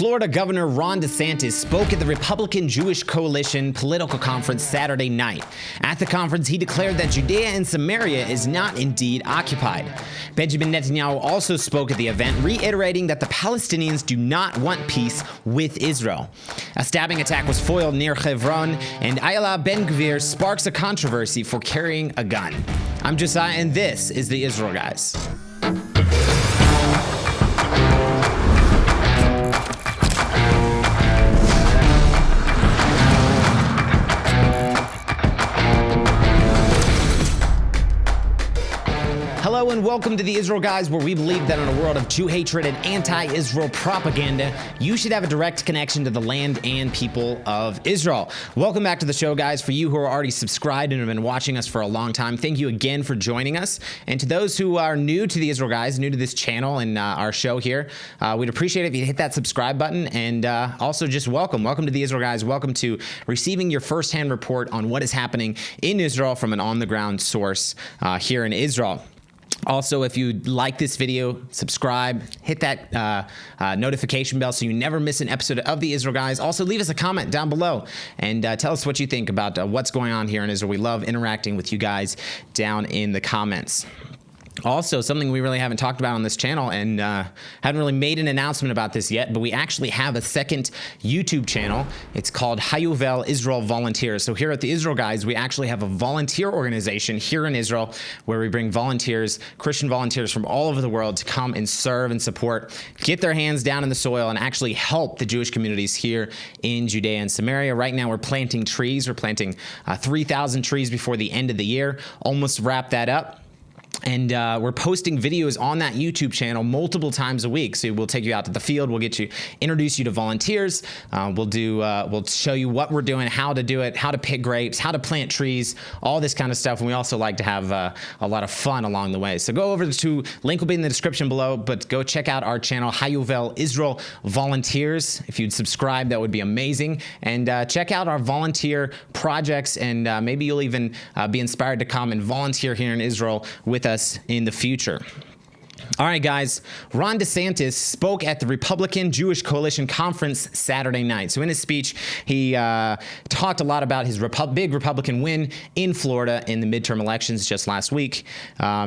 Florida Governor Ron Desantis spoke at the Republican Jewish Coalition political conference Saturday night. At the conference, he declared that Judea and Samaria is not indeed occupied. Benjamin Netanyahu also spoke at the event, reiterating that the Palestinians do not want peace with Israel. A stabbing attack was foiled near Hebron, and Ayala Ben Gvir sparks a controversy for carrying a gun. I'm Josiah, and this is the Israel Guys. Hello and welcome to the Israel Guys, where we believe that in a world of Jew hatred and anti-Israel propaganda, you should have a direct connection to the land and people of Israel. Welcome back to the show, guys. For you who are already subscribed and have been watching us for a long time, thank you again for joining us. And to those who are new to the Israel Guys, new to this channel and our show here, we'd appreciate it if you hit that subscribe button, and also just welcome to the Israel Guys. Welcome to receiving your firsthand report on what is happening in Israel from an on-the-ground source here in Israel. Also, if you like this video, subscribe, hit that notification bell so you never miss an episode of the Israel Guys. Also, leave us a comment down below and tell us what you think about what's going on here in Israel. We love interacting with you guys down in the comments. Also, something we really haven't talked about on this channel, and haven't really made an announcement about this yet, but we actually have a second YouTube channel. It's called Hayuvel Israel Volunteers. So here at the Israel Guys, we actually have a volunteer organization here in Israel where we bring volunteers, Christian volunteers from all over the world to come and serve and support, get their hands down in the soil and actually help the Jewish communities here in Judea and Samaria. Right now, we're planting trees. We're planting 3,000 trees before the end of the year. Almost wrapped that up. And we're posting videos on that YouTube channel multiple times a week. So we'll take you out to the field. We'll introduce you to volunteers. We'll show you what we're doing, how to do it, how to pick grapes, how to plant trees, all this kind of stuff. And we also like to have a lot of fun along the way. So go over to, link will be in the description below, but go check out our channel, Hayuvel Israel Volunteers. If you'd subscribe, that would be amazing. And check out our volunteer projects, and maybe you'll even be inspired to come and volunteer here in Israel with us in the future. All right, guys, Ron Desantis spoke at the Republican Jewish Coalition Conference Saturday night. So in his speech, he talked a lot about his big Republican win in Florida in the midterm elections just last week.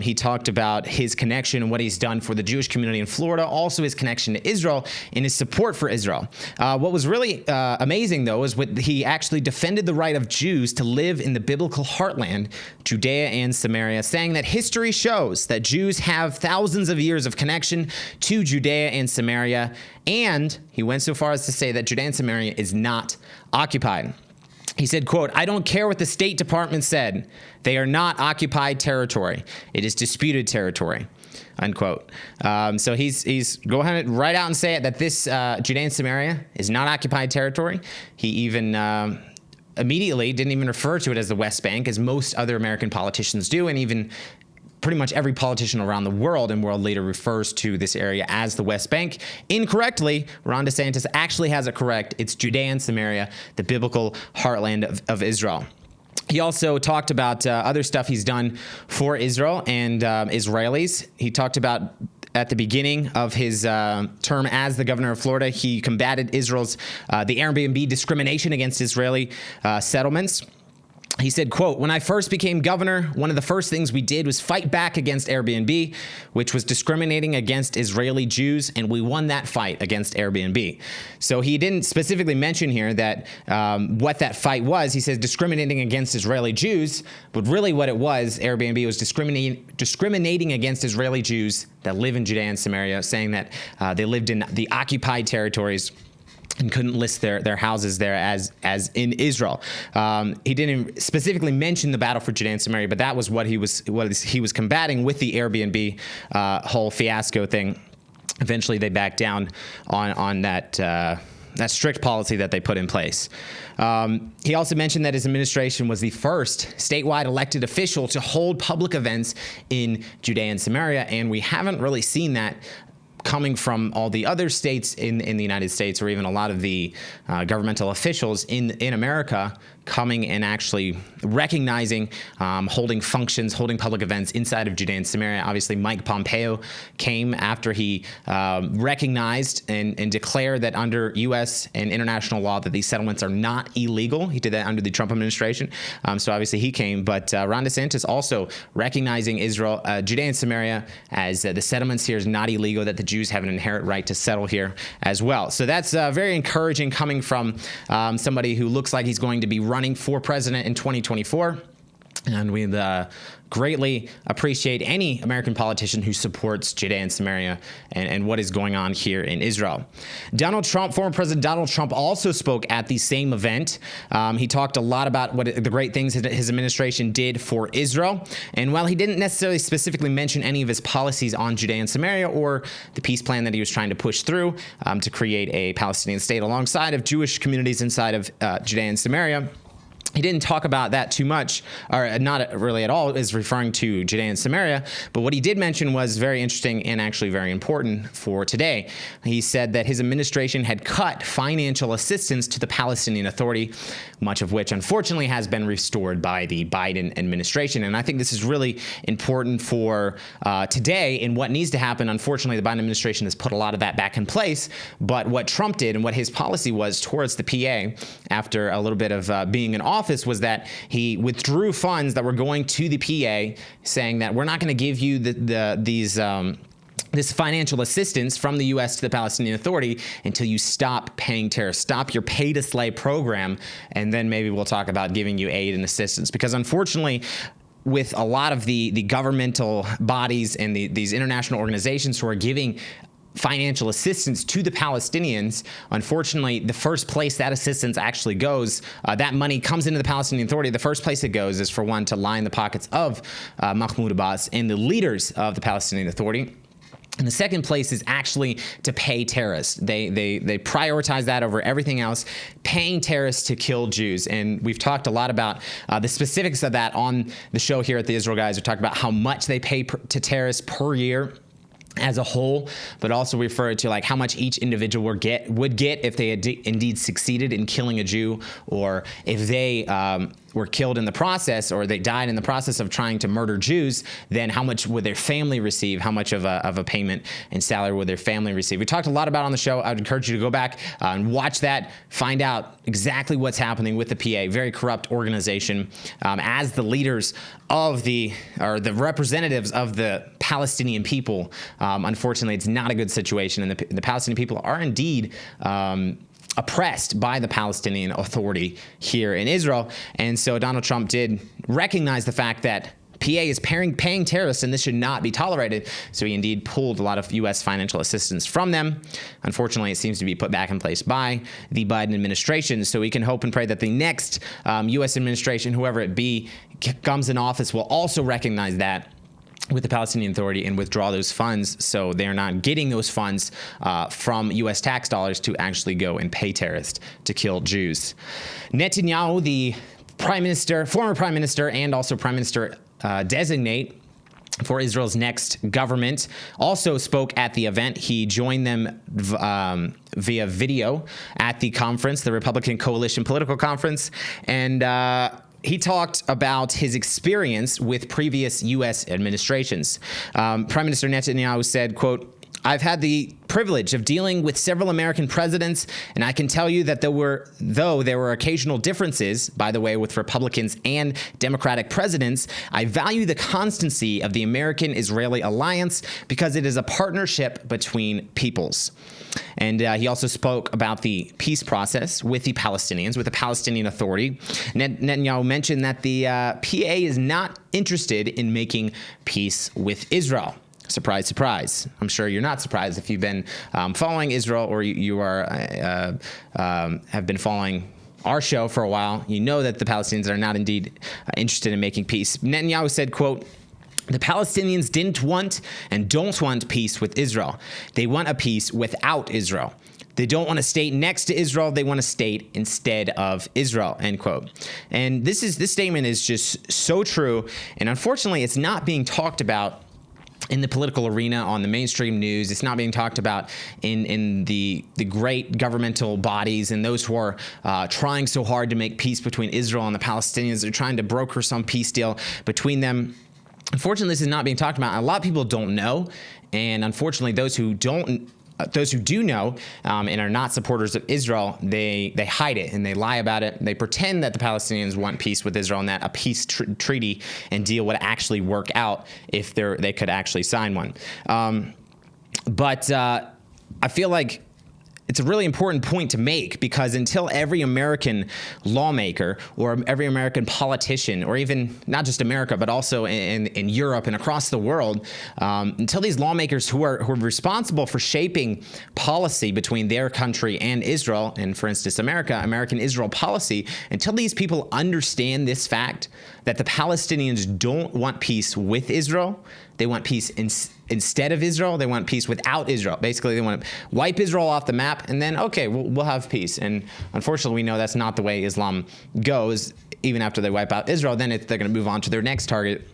He talked about his connection and what he's done for the Jewish community in Florida, also his connection to Israel and his support for Israel. What was really amazing, though, is he actually defended the right of Jews to live in the biblical heartland, Judea and Samaria, saying that history shows that Jews have thousands of years of connection to Judea and Samaria, and he went so far as to say that Judea and Samaria is not occupied. He said, quote, "I don't care what the State Department said. They are not occupied territory. It is disputed territory." Unquote. So he's go ahead right out and say it, that this Judea and Samaria is not occupied territory. He even immediately didn't even refer to it as the West Bank, as most other American politicians do, and even pretty much every politician around the world and world leader refers to this area as the West Bank. Incorrectly, Ron DeSantis actually has it correct. It's Judea and Samaria, the biblical heartland of Israel. He also talked about other stuff he's done for Israel and Israelis. He talked about, at the beginning of his term as the governor of Florida, he combated Israel's the Airbnb discrimination against Israeli settlements. He said, quote, "When I first became governor, one of the first things we did was fight back against Airbnb, which was discriminating against Israeli Jews, and we won that fight against Airbnb." So he didn't specifically mention here that what that fight was. He says discriminating against Israeli Jews, but really what it was, Airbnb was discriminating against Israeli Jews that live in Judea and Samaria, saying that they lived in the occupied territories and couldn't list their houses there as in Israel. He didn't specifically mention the battle for Judea and Samaria, but that was what he was combating with the Airbnb whole fiasco thing. Eventually, they backed down on that strict policy that they put in place. He also mentioned that his administration was the first statewide elected official to hold public events in Judea and Samaria, and we haven't really seen that coming from all the other states in the United States, or even a lot of the governmental officials in America, coming and actually recognizing, holding functions, holding public events inside of Judea and Samaria. Obviously, Mike Pompeo came after he recognized and declared that under U.S. and international law that these settlements are not illegal. He did that under the Trump administration. So obviously he came. But Ron DeSantis also recognizing Israel, Judea and Samaria, as the settlements here is not illegal, that the Jews have an inherent right to settle here as well. So that's very encouraging coming from somebody who looks like he's going to be running for president in 2024. And we greatly appreciate any American politician who supports Judea and Samaria and what is going on here in Israel. Donald Trump, former President Donald Trump, also spoke at the same event. He talked a lot about what the great things that his administration did for Israel. And while he didn't necessarily specifically mention any of his policies on Judea and Samaria or the peace plan that he was trying to push through to create a Palestinian state alongside of Jewish communities inside of Judea and Samaria, he didn't talk about that too much, or not really at all, is referring to Judea and Samaria. But what he did mention was very interesting and actually very important for today. He said that his administration had cut financial assistance to the Palestinian Authority, much of which unfortunately has been restored by the Biden administration. And I think this is really important for today and what needs to happen. Unfortunately, the Biden administration has put a lot of that back in place. But what Trump did and what his policy was towards the PA after a little bit of being in office was that he withdrew funds that were going to the PA, saying that we're not going to give you this financial assistance from the U.S. to the Palestinian Authority until you stop paying tariffs, stop your pay-to-slay program, and then maybe we'll talk about giving you aid and assistance. Because unfortunately, with a lot of the governmental bodies and these international organizations who are giving financial assistance to the Palestinians, unfortunately, the first place that assistance actually goes, that money comes into the Palestinian Authority, the first place it goes is, for one, to line the pockets of Mahmoud Abbas and the leaders of the Palestinian Authority. And the second place is actually to pay terrorists. They prioritize that over everything else, paying terrorists to kill Jews. And we've talked a lot about the specifics of that on the show here at the Israel Guys. We talked about how much they pay to terrorists per year as a whole, but also refer to like how much each individual would get if they had indeed succeeded in killing a Jew, or if they were killed in the process, or they died in the process of trying to murder Jews, then how much would their family receive? How much of a payment and salary would their family receive? We talked a lot about it on the show. I would encourage you to go back and watch that, find out exactly what's happening with the PA, very corrupt organization, as the leaders of the representatives of the Palestinian people. Unfortunately, it's not a good situation, and the Palestinian people are indeed oppressed by the Palestinian Authority here in Israel. And so Donald Trump did recognize the fact that PA is paying terrorists, and this should not be tolerated. So he indeed pulled a lot of U.S. financial assistance from them. Unfortunately, it seems to be put back in place by the Biden administration. So we can hope and pray that the next U.S. administration, whoever it be, comes in office, will also recognize that with the Palestinian Authority and withdraw those funds, so they're not getting those funds from U.S. tax dollars to actually go and pay terrorists to kill Jews. Netanyahu, the former prime minister, and also prime minister designate for Israel's next government, also spoke at the event. He joined them via video at the conference, the Republican Coalition Political Conference, and he talked about his experience with previous U.S. administrations. Prime Minister Netanyahu said, quote, "I've had the privilege of dealing with several American presidents, and I can tell you that though there were occasional differences, by the way, with Republicans and Democratic presidents, I value the constancy of the American-Israeli alliance because it is a partnership between peoples." And he also spoke about the peace process with the Palestinians, with the Palestinian Authority. Netanyahu mentioned that the PA is not interested in making peace with Israel. Surprise, surprise. I'm sure you're not surprised if you've been following Israel, or you have been following our show for a while. You know that the Palestinians are not indeed interested in making peace. Netanyahu said, quote, "The Palestinians didn't want and don't want peace with Israel. They want a peace without Israel. They don't want a state next to Israel. They want a state instead of Israel," end quote. And this statement is just so true. And unfortunately, it's not being talked about in the political arena, on the mainstream news. It's not being talked about in the great governmental bodies and those who are trying so hard to make peace between Israel and the Palestinians. They're trying to broker some peace deal between them. Unfortunately, this is not being talked about. A lot of people don't know, and unfortunately, those who do know and are not supporters of Israel, they hide it and they lie about it. They pretend that the Palestinians want peace with Israel and that a peace treaty and deal would actually work out if they could actually sign one. But I feel like it's a really important point to make, because until every American lawmaker or every American politician, or even not just America, but also in Europe and across the world, until these lawmakers who are responsible for shaping policy between their country and Israel, and for instance, American Israel policy, until these people understand this fact that the Palestinians don't want peace with Israel, they want peace instead of Israel. They want peace without Israel. Basically, they want to wipe Israel off the map, and then, okay, we'll have peace. And unfortunately, we know that's not the way Islam goes. Even after they wipe out Israel, then they're going to move on to their next target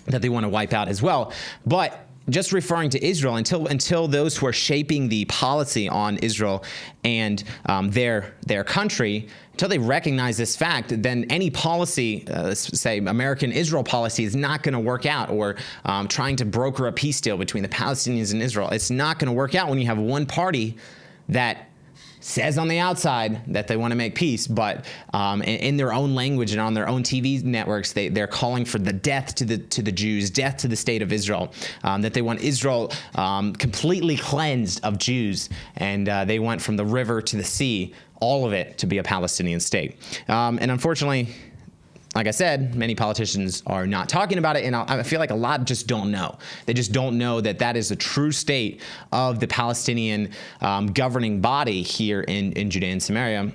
that they want to wipe out as well. But just referring to Israel, until those who are shaping the policy on Israel and their country, until they recognize this fact, then any policy, let's say American Israel policy, is not going to work out. Or trying to broker a peace deal between the Palestinians and Israel, it's not going to work out when you have one party that says on the outside that they want to make peace, but in their own language and on their own TV networks, they're calling for the death to the Jews, death to the state of Israel, that they want Israel completely cleansed of Jews, and they want from the river to the sea, all of it to be a Palestinian state. And unfortunately, like I said, many politicians are not talking about it, and I feel like a lot just don't know. They just don't know that that is the true state of the Palestinian governing body here in Judea and Samaria.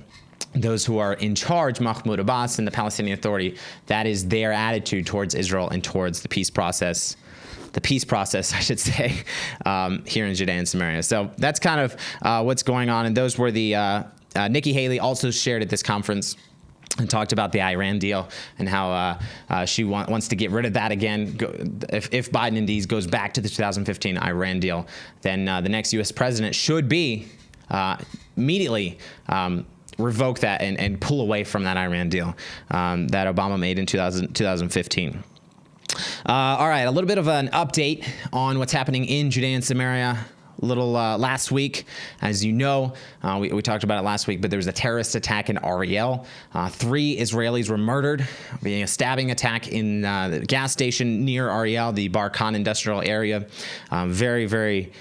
Those who are in charge, Mahmoud Abbas and the Palestinian Authority, that is their attitude towards Israel and towards the peace process. The peace process, I should say, here in Judea and Samaria. So that's kind of what's going on, and those were the Nikki Haley also shared at this conference and talked about the Iran deal and how she wants to get rid of that again. If Biden indeed goes back to the 2015 Iran deal, then the next U.S. president should be immediately revoke that and pull away from that Iran deal that Obama made in 2015. All right, a little bit of an update on what's happening in Judea and Samaria. Last week, as you know, we talked about it last week, but there was a terrorist attack in Ariel. 3 Israelis were murdered via a stabbing attack in the gas station near Ariel, the Bar Khan industrial area. Very, very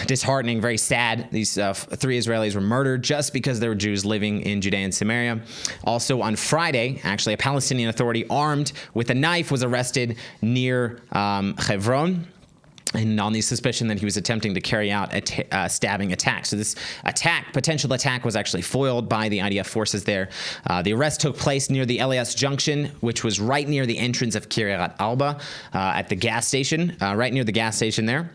disheartening, very sad. These 3 Israelis were murdered just because they were Jews living in Judea and Samaria. Also on Friday, actually, a Palestinian authority armed with a knife was arrested near Hebron, and on the suspicion that he was attempting to carry out a stabbing attack. So this potential attack, was actually foiled by the IDF forces there. The arrest took place near the Elias Junction, which was right near the entrance of Kiryat Arba, at the gas station, right near the gas station there.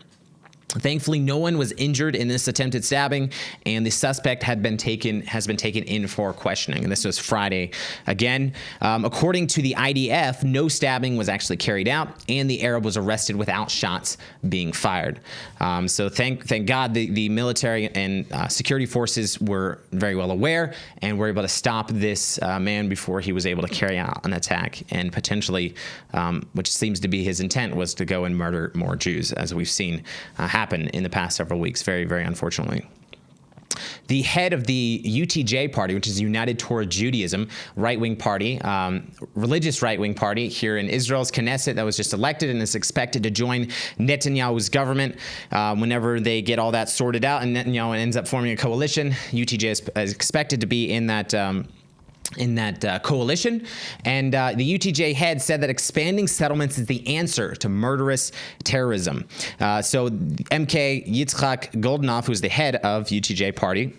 Thankfully, no one was injured in this attempted stabbing, and the suspect has been taken in for questioning. And this was Friday. Again, according to the IDF, no stabbing was actually carried out, and the Arab was arrested without shots being fired. So thank God the military and security forces were very well aware and were able to stop this man before he was able to carry out an attack, and potentially, which seems to be his intent, was to go and murder more Jews, as we've seen happen in the past several weeks, very, very unfortunately. The head of the UTJ party, which is United Torah Judaism, right-wing party, religious right-wing party here in Israel's Knesset, that was just elected and is expected to join Netanyahu's government whenever they get all that sorted out, and Netanyahu ends up forming a coalition. UTJ is expected to be in that coalition, and the UTJ head said that expanding settlements is the answer to murderous terrorism. So MK Yitzhak Goldnoff, who's the head of UTJ party,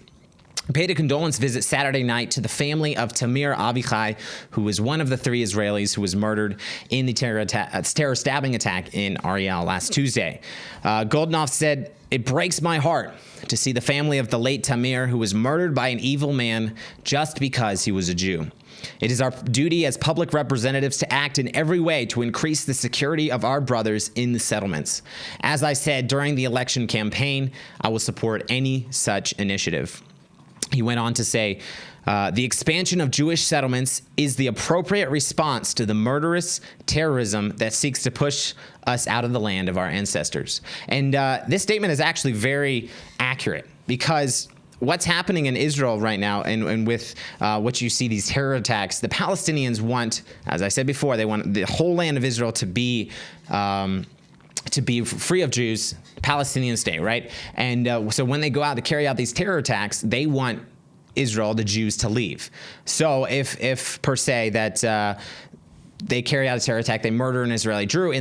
paid a condolence visit Saturday night to the family of Tamir Avichai, who was one of the 3 Israelis who was murdered in the terror stabbing attack in Ariel last Tuesday. Goldnoff said, "It breaks my heart to see the family of the late Tamir, who was murdered by an evil man just because he was a Jew. It is our duty as public representatives to act in every way to increase the security of our brothers in the settlements. As I said during the election campaign, I will support any such initiative. He went on to say, the expansion of Jewish settlements is the appropriate response to the murderous terrorism that seeks to push us out of the land of our ancestors. And this statement is actually very accurate, because what's happening in Israel right now, and with what you see, these terror attacks, the Palestinians want, as I said before, they want the whole land of Israel to be free of Jews, Palestinian state, right? And so when they go out to carry out these terror attacks, they want Israel, the Jews, to leave. So if per se that they carry out a terror attack, they murder an Israeli Jew,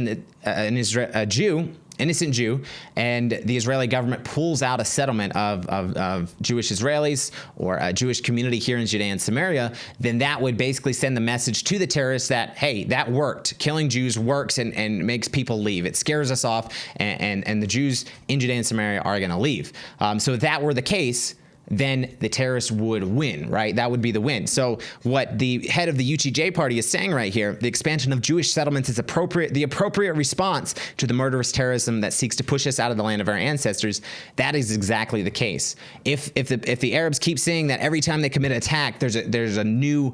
innocent Jew, and the Israeli government pulls out a settlement of Jewish Israelis or a Jewish community here in Judea and Samaria, then that would basically send the message to the terrorists that, hey, that worked. Killing Jews works and makes people leave. It scares us off, and the Jews in Judea and Samaria are going to leave. So if that were the case, then the terrorists would win, right? That would be the win. So what the head of the UTJ party is saying right here, the expansion of Jewish settlements is the appropriate response to the murderous terrorism that seeks to push us out of the land of our ancestors. That is exactly the case. If the Arabs keep saying that every time they commit an attack, there's a new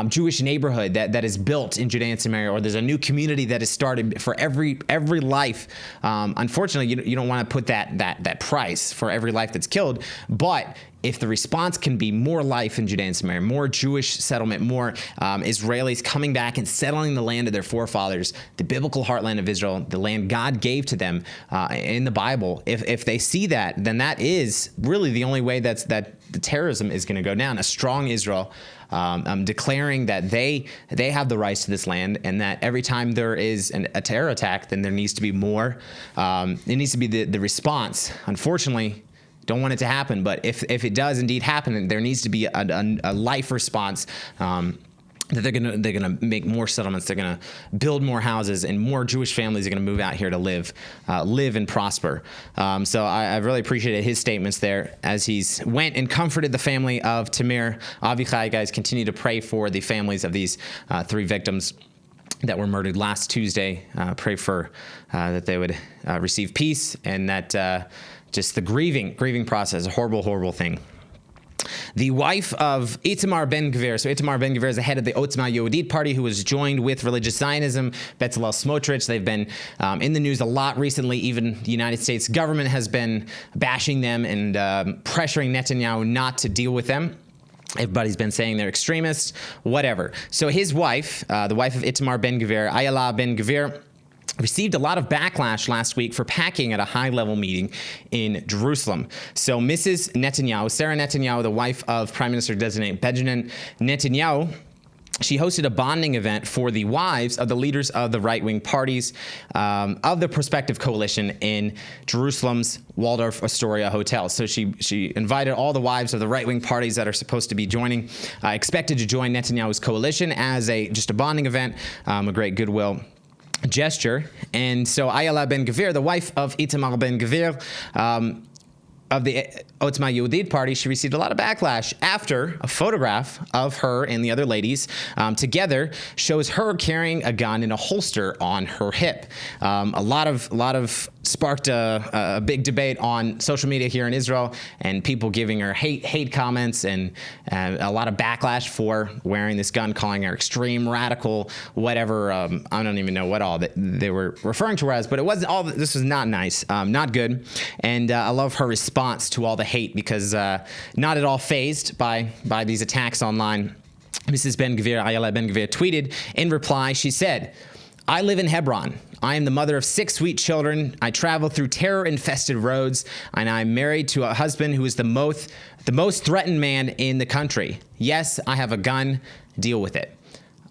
Jewish neighborhood that is built in Judea and Samaria, or there's a new community that is started for every life. Unfortunately, you don't want to put that price for every life that's killed, but if the response can be more life in Judea and Samaria, more Jewish settlement, more Israelis coming back and settling the land of their forefathers, the biblical heartland of Israel, the land God gave to them in the Bible, if they see that, then that is really the only way that the terrorism is going to go down. A strong Israel declaring that they have the rights to this land, and that every time there is a terror attack, then there needs to be more. It needs to be the response. Unfortunately, don't want it to happen, but if it does indeed happen, then there needs to be a life response. That they're gonna make more settlements, they're gonna build more houses, and more Jewish families are gonna move out here to live and prosper. So I really appreciated his statements there as he's went and comforted the family of Tamir Avichai. Guys, continue to pray for the families of these 3 victims that were murdered last Tuesday. Pray for that they would receive peace, and that just the grieving process, a horrible thing. The wife of Ayala Ben Gvir, so Ayala Ben Gvir is the head of the Otzma Yehudit party, who was joined with religious Zionism, Bezalel Smotrich. They've been in the news a lot recently. Even the United States government has been bashing them and pressuring Netanyahu not to deal with them. Everybody's been saying they're extremists, whatever. So his wife, the wife of Ayala Ben Gvir, Ayala Ben Gvir, received a lot of backlash last week for packing at a high-level meeting in Jerusalem. So Mrs. Netanyahu, Sarah Netanyahu, the wife of Prime Minister-designate Benjamin Netanyahu, she hosted a bonding event for the wives of the leaders of the right-wing parties of the prospective coalition in Jerusalem's Waldorf Astoria Hotel. So she invited all the wives of the right-wing parties that are supposed to be joining, expected to join Netanyahu's coalition as just a bonding event, a great goodwill gesture. And so Ayala Ben Gvir, the wife of Ayala Ben Gvir, of the Otzma Yehudit party, she received a lot of backlash after a photograph of her and the other ladies together shows her carrying a gun in a holster on her hip. A lot of sparked a big debate on social media here in Israel, and people giving her hate comments, and a lot of backlash for wearing this gun, calling her extreme, radical, whatever. I don't even know what all that they were referring to her as, but it wasn't all. This was not nice, not good. And I love her response to all the hate, because not at all fazed by these attacks online. Mrs. Ben Gvir, Ayala Ben Gvir, tweeted in reply. She said, "I live in Hebron. I am the mother of 6 sweet children. I travel through terror-infested roads, and I'm married to a husband who is the most threatened man in the country. Yes, I have a gun. Deal with it."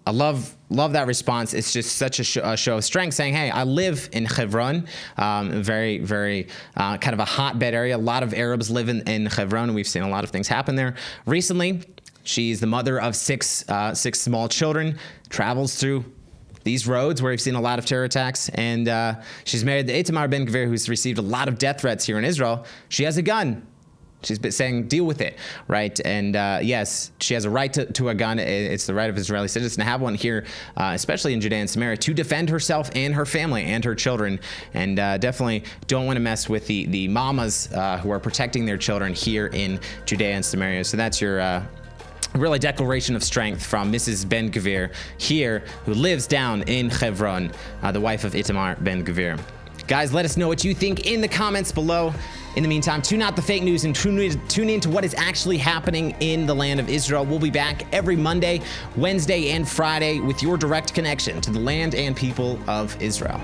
I love that response. It's just such a show of strength, saying, hey, I live in Hebron, very, very kind of a hotbed area. A lot of Arabs live in Hebron, and we've seen a lot of things happen there recently. She's the mother of six small children, travels through these roads where we've seen a lot of terror attacks, and she's married to Ayala Ben Gvir, who's received a lot of death threats here in Israel. She has a gun. She's been saying, deal with it, right? And yes, she has a right to a gun. It's the right of Israeli citizens to have one here, especially in Judea and Samaria, to defend herself and her family and her children. And definitely don't want to mess with the mamas who are protecting their children here in Judea and Samaria. So that's your really declaration of strength from Mrs. Ben Gvir here, who lives down in Hebron, the wife of Ayala Ben Gvir. Guys, let us know what you think in the comments below. In the meantime, tune out the fake news and tune in to what is actually happening in the land of Israel. We'll be back every Monday, Wednesday, and Friday with your direct connection to the land and people of Israel.